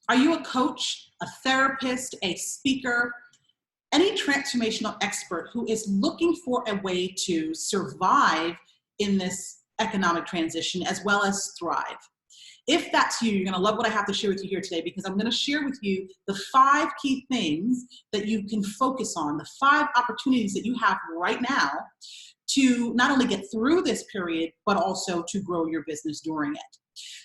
Are you a coach, a therapist, a speaker, any transformational expert who is looking for a way to survive in this economic transition as well as thrive? If that's you, you're going to love what I have to share with you here today, because I'm going to share with you the 5 key things that you can focus on, the 5 opportunities that you have right now to not only get through this period, but also to grow your business during it.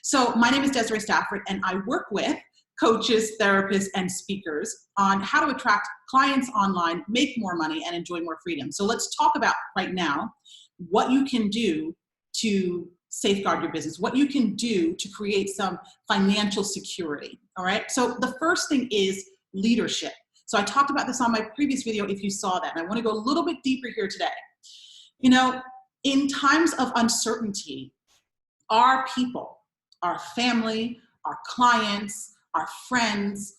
So my name is Desiree Stafford, and I work with coaches, therapists, and speakers on how to attract clients online, make more money, and enjoy more freedom. So let's talk about right now what you can do to safeguard your business, what you can do to create some financial security, all right? So the first thing is leadership. So I talked about this on my previous video if you saw that, and I want to go a little bit deeper here today. You know, in times of uncertainty, our people, our family, our clients, our friends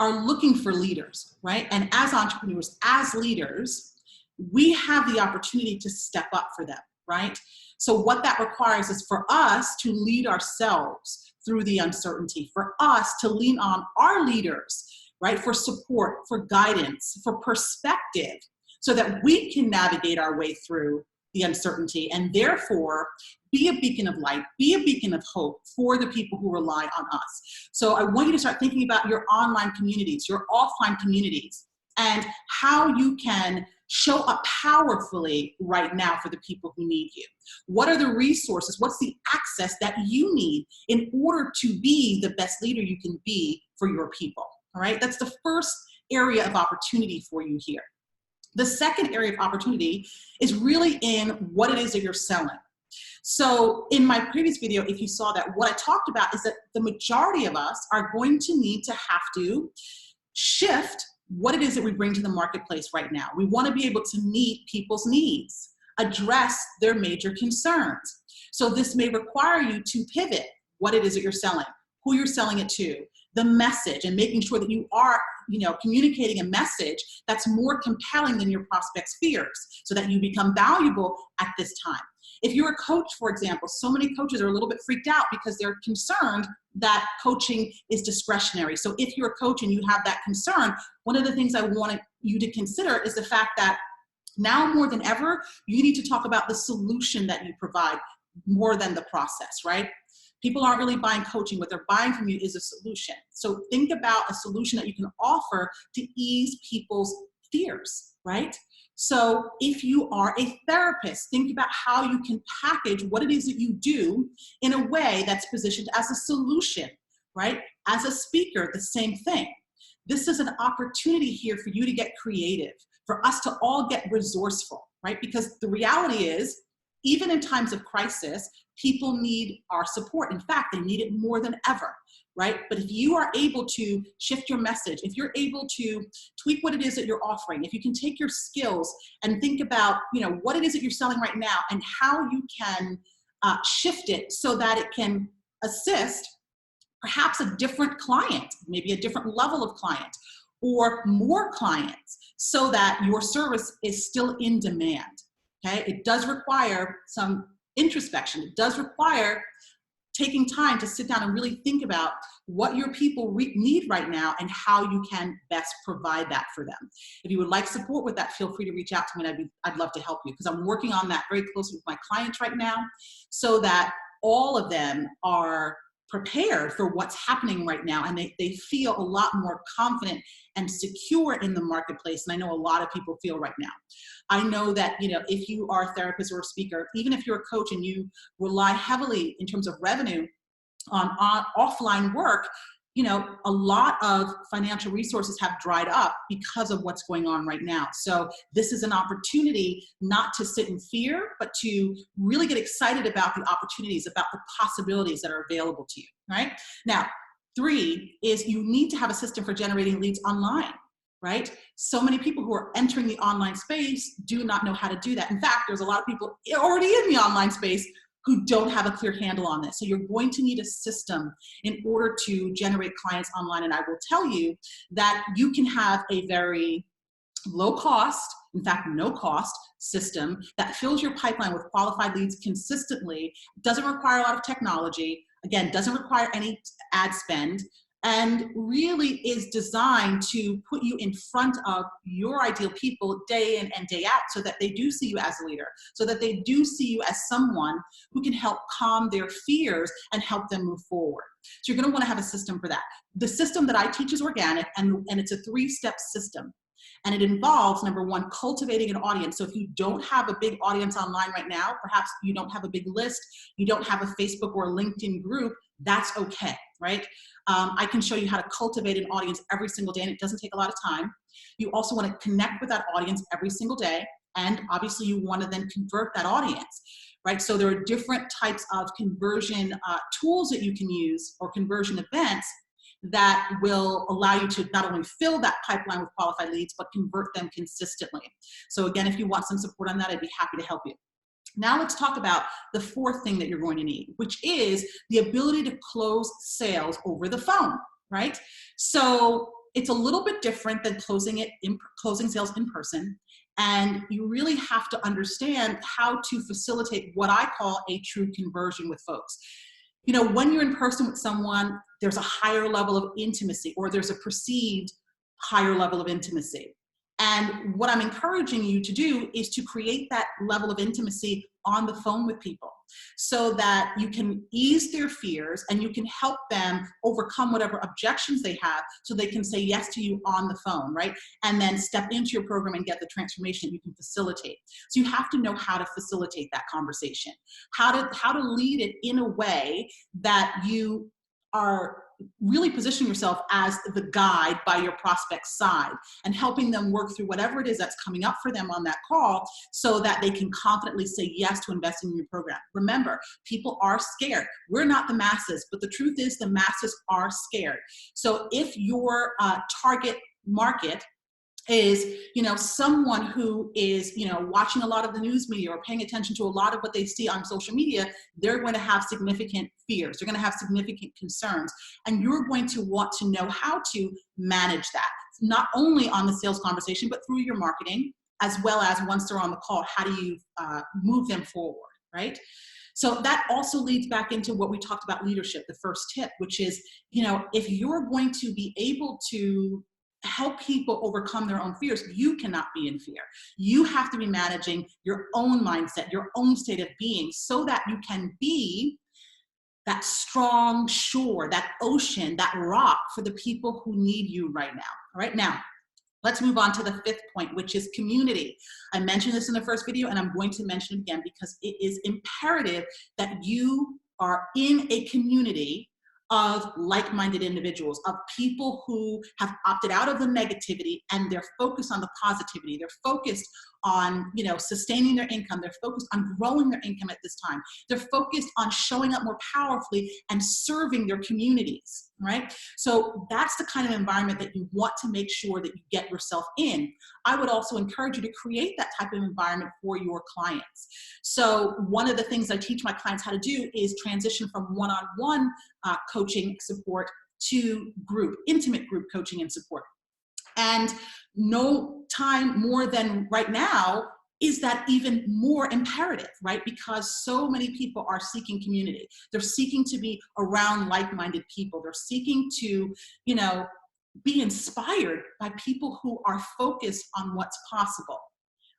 are looking for leaders, right? And as entrepreneurs, as leaders, we have the opportunity to step up for them, right? So what that requires is for us to lead ourselves through the uncertainty, for us to lean on our leaders, right? For support, for guidance, for perspective, so that we can navigate our way through the uncertainty and therefore be a beacon of light, be a beacon of hope for the people who rely on us. So I want you to start thinking about your online communities, your offline communities, and how you can show up powerfully right now for the people who need you. What are the resources? What's the access that you need in order to be the best leader you can be for your people? All right, that's the first area of opportunity for you here. The second area of opportunity is really in what it is that you're selling. So in my previous video, if you saw that, what I talked about is that the majority of us are going to need to have to shift what it is that we bring to the marketplace right now. We want to be able to meet people's needs, address their major concerns. So this may require you to pivot what it is that you're selling, who you're selling it to, the message, and making sure that you are, communicating a message that's more compelling than your prospects' fears, so that you become valuable at this time. If you're a coach, for example, so many coaches are a little bit freaked out because they're concerned that coaching is discretionary. So if you're a coach and you have that concern, one of the things I wanted you to consider is the fact that now more than ever, you need to talk about the solution that you provide more than the process, right? People aren't really buying coaching. What they're buying from you is a solution. So think about a solution that you can offer to ease people's fears, right? So if you are a therapist, think about how you can package what it is that you do in a way that's positioned as a solution, right? As a speaker, the same thing. This is an opportunity here for you to get creative, for us to all get resourceful, right? Because the reality is, even in times of crisis, people need our support. In fact, they need it more than ever, right? But if you are able to shift your message, if you're able to tweak what it is that you're offering, if you can take your skills and think about, what it is that you're selling right now and how you can shift it so that it can assist perhaps a different client, maybe a different level of client, or more clients, so that your service is still in demand. Okay, it does require some introspection. It does require taking time to sit down and really think about what your people need right now and how you can best provide that for them. If you would like support with that, feel free to reach out to me, and I'd love to help you, because I'm working on that very closely with my clients right now, so that all of them are prepared for what's happening right now, and they feel a lot more confident and secure in the marketplace. And I know a lot of people feel right now. I know that, if you are a therapist or a speaker, even if you're a coach and you rely heavily in terms of revenue on offline work, a lot of financial resources have dried up because of what's going on right now. So this is an opportunity not to sit in fear, but to really get excited about the opportunities, about the possibilities that are available to you, right? Now, 3 is you need to have a system for generating leads online, right? So many people who are entering the online space do not know how to do that. In fact, there's a lot of people already in the online space who don't have a clear handle on this. So you're going to need a system in order to generate clients online. And I will tell you that you can have a very low cost, in fact, no cost system that fills your pipeline with qualified leads consistently, doesn't require a lot of technology, again, doesn't require any ad spend, and really is designed to put you in front of your ideal people day in and day out, so that they do see you as a leader, so that they do see you as someone who can help calm their fears and help them move forward. So you're going to want to have a system for that. The system that I teach is organic, and it's a 3-step system. And it involves, number one, cultivating an audience. So if you don't have a big audience online right now, perhaps you don't have a big list, you don't have a Facebook or a LinkedIn group, that's okay, right? I can show you how to cultivate an audience every single day, and it doesn't take a lot of time. You also want to connect with that audience every single day, and obviously you want to then convert that audience, right? So there are different types of conversion tools that you can use, or conversion events, that will allow you to not only fill that pipeline with qualified leads, but convert them consistently. So again, if you want some support on that, I'd be happy to help you. Now let's talk about the 4th thing that you're going to need, which is the ability to close sales over the phone, right? So it's a little bit different than closing sales in person. And you really have to understand how to facilitate what I call a true conversion with folks. You know, when you're in person with someone, there's a higher level of intimacy, or there's a perceived higher level of intimacy. And what I'm encouraging you to do is to create that level of intimacy on the phone with people, so that you can ease their fears and you can help them overcome whatever objections they have, so they can say yes to you on the phone, right? And then step into your program and get the transformation you can facilitate. So you have to know how to facilitate that conversation, how to lead it in a way that you are really positioning yourself as the guide by your prospect's side, and helping them work through whatever it is that's coming up for them on that call, so that they can confidently say yes to investing in your program. Remember, people are scared. We're not the masses, but the truth is the masses are scared. So if your target market is, you know, someone who is, you know, watching a lot of the news media or paying attention to a lot of what they see on social media, they're going to have significant fears. They're going to have significant concerns. And you're going to want to know how to manage that, not only on the sales conversation, but through your marketing, as well as once they're on the call, how do you move them forward, right? So that also leads back into what we talked about leadership, the first tip, which is, you know, if you're going to be able to help people overcome their own fears, you cannot be in fear. You have to be managing your own mindset, your own state of being, so that you can be that strong shore, that ocean, that rock for the people who need you right now. All right, now let's move on to the 5th point, which is community. I mentioned this in the first video, and I'm going to mention it again because it is imperative that you are in a community of like-minded individuals, of people who have opted out of the negativity and they're focused on the positivity. They're focused on, you know, sustaining their income. They're focused on growing their income at this time. They're focused on showing up more powerfully and serving their communities, right? So that's the kind of environment that you want to make sure that you get yourself in. I would also encourage you to create that type of environment for your clients. So one of the things I teach my clients how to do is transition from one-on-one coaching support to intimate group coaching and support. And no time more than right now is that even more imperative, right? Because so many people are seeking community. They're seeking to be around like-minded people. They're seeking to, you know, be inspired by people who are focused on what's possible.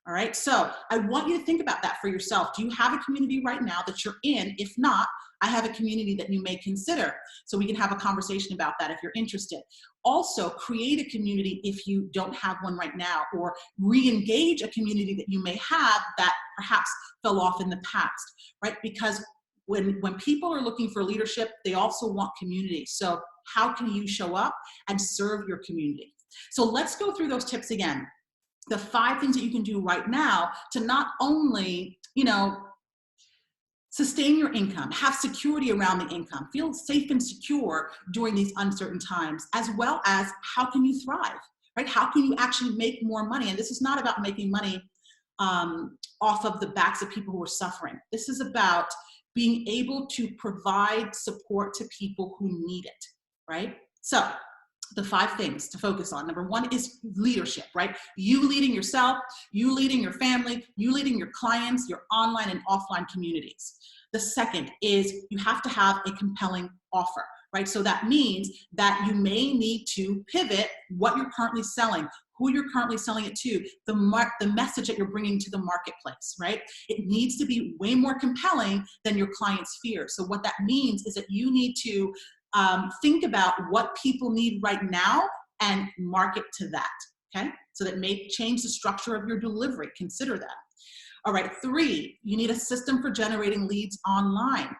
All right, so I want you to think about that for yourself. Do you have a community right now that you're in? If not, I have a community that you may consider. So we can have a conversation about that if you're interested. Also, create a community if you don't have one right now, or re-engage a community that you may have that perhaps fell off in the past, right? Because when people are looking for leadership, they also want community. So how can you show up and serve your community? So let's go through those tips again. The 5 things that you can do right now to not only, you know, sustain your income, have security around the income, feel safe and secure during these uncertain times, as well as how can you thrive, right? How can you actually make more money? And this is not about making money off of the backs of people who are suffering. This is about being able to provide support to people who need it, right? So the 5 things to focus on. Number 1 is leadership, right? You leading yourself, you leading your family, you leading your clients, your online and offline communities. The second is you have to have a compelling offer, right? So that means that you may need to pivot what you're currently selling, who you're currently selling it to, the message that you're bringing to the marketplace, right? It needs to be way more compelling than your client's fears. So what that means is that you need to think about what people need right now and market to that, okay? So that may change the structure of your delivery. Consider that. All right, 3, you need a system for generating leads online.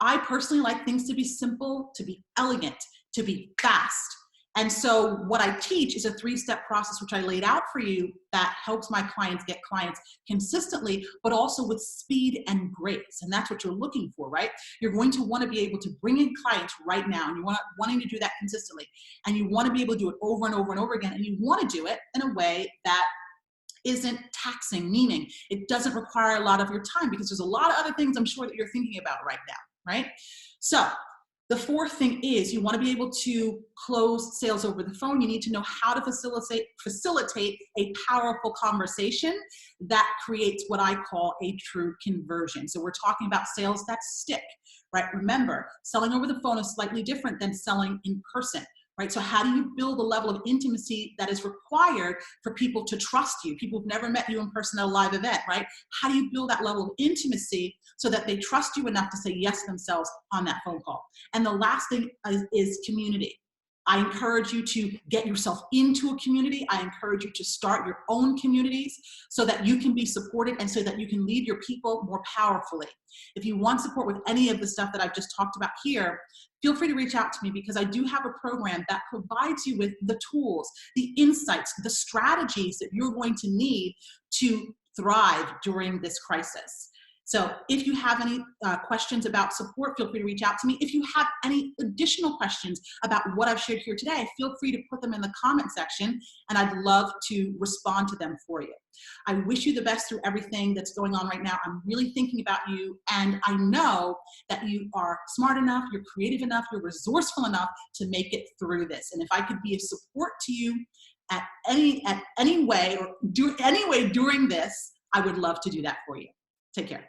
I personally like things to be simple, to be elegant, to be fast. And so what I teach is a 3-step process, which I laid out for you, that helps my clients get clients consistently, but also with speed and grace. And that's what you're looking for, right? You're going to want to be able to bring in clients right now, and you're wanting to do that consistently. And you want to be able to do it over and over and over again. And you want to do it in a way that isn't taxing, meaning it doesn't require a lot of your time, because there's a lot of other things I'm sure that you're thinking about right now, right? So the 4th thing is you want to be able to close sales over the phone. You need to know how to facilitate a powerful conversation that creates what I call a true conversion. So we're talking about sales that stick, right? Remember, selling over the phone is slightly different than selling in person. Right? So how do you build a level of intimacy that is required for people to trust you? People who've never met you in person at a live event, right? How do you build that level of intimacy so that they trust you enough to say yes themselves on that phone call? And the last thing is community. I encourage you to get yourself into a community. I encourage you to start your own communities so that you can be supported and so that you can lead your people more powerfully. If you want support with any of the stuff that I've just talked about here, feel free to reach out to me, because I do have a program that provides you with the tools, the insights, the strategies that you're going to need to thrive during this crisis. So if you have any questions about support, feel free to reach out to me. If you have any additional questions about what I've shared here today, feel free to put them in the comment section, and I'd love to respond to them for you. I wish you the best through everything that's going on right now. I'm really thinking about you, and I know that you are smart enough, you're creative enough, you're resourceful enough to make it through this. And if I could be a support to you at any way or any way during this, I would love to do that for you. Take care.